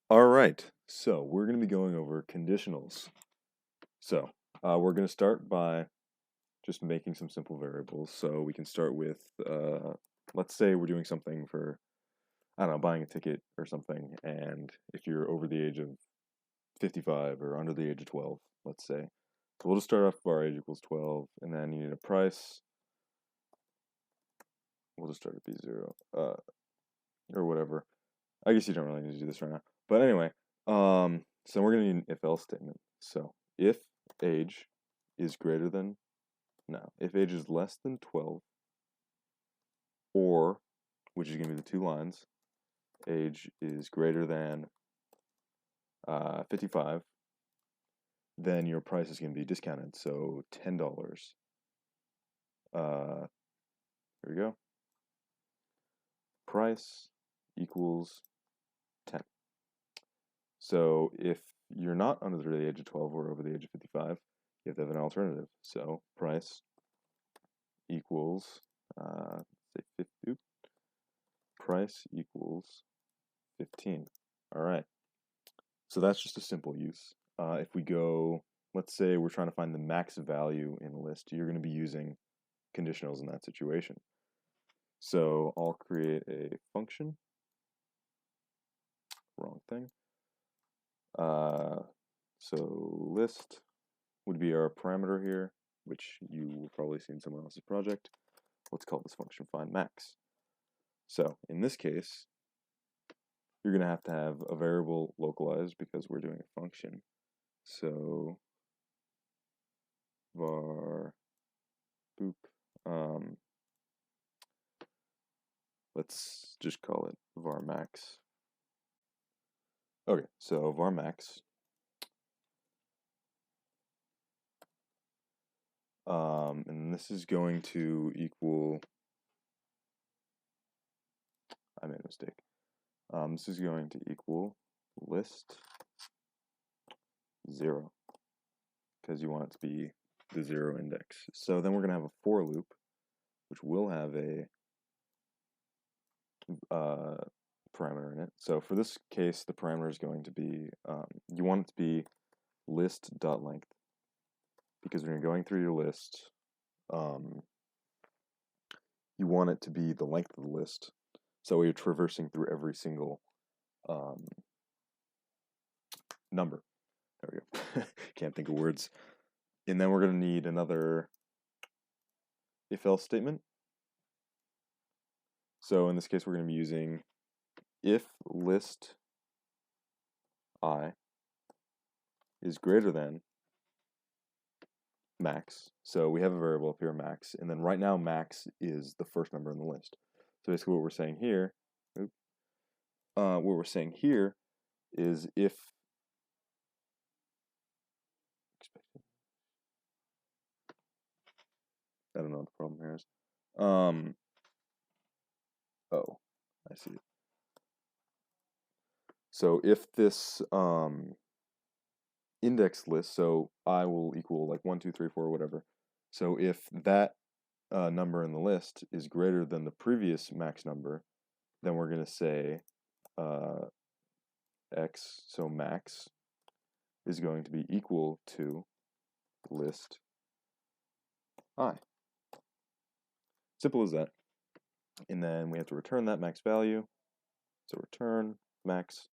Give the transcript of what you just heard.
All right, so we're going to be going over conditionals. So we're going to start by just making some simple variables. So we can start with, let's say we're doing something for, I don't know, buying a ticket or something. And if you're over the age of 55 or under the age of 12, let's say. So we'll just start off with our age equals 12, and then you need a price. We'll just start at B0, or whatever. I guess you don't really need to do this right now. But anyway, so we're going to need an if-else statement. So if age is greater than, no, if age is less than 12, or, which is going to be the two lines, age is greater than 55, then your price is going to be discounted. So $10. Here we go. Price equals 10. So if you're not under the age of 12 or over the age of 55, you have to have an alternative. So price equals, say 50, price equals 15. All right. So that's just a simple use. If we go, let's say we're trying to find the max value in a list, you're going to be using conditionals in that situation. So I'll create a function. Wrong thing. So list would be our parameter here, which you will probably see in someone else's project. Let's call this function find max. So in this case, you're going to have a variable localized because we're doing a function. So var boop, let's just call it var max. Okay, so var max, and this is going to equal, I made a mistake. This is going to equal list 0, because you want it to be the 0 index. So then we're going to have a for loop, which will have a parameter in it. So for this case, the parameter is going to be, you want it to be list.length, because when you're going through your list, you want it to be the length of the list. So you're traversing through every single number. There we go. Can't think of words. And then we're going to need another if-else statement. So in this case, we're going to be using if list I is greater than max. So we have a variable up here, max, and then right now max is the first number in the list. So basically what we're saying here, is if I don't know what the problem here is. Oh, I see it. So if this index list, so I will equal like 1, 2, 3, 4, whatever. So if that number in the list is greater than the previous max number, then we're going to say x, so max, is going to be equal to list I. Simple as that. And then we have to return that max value. So return max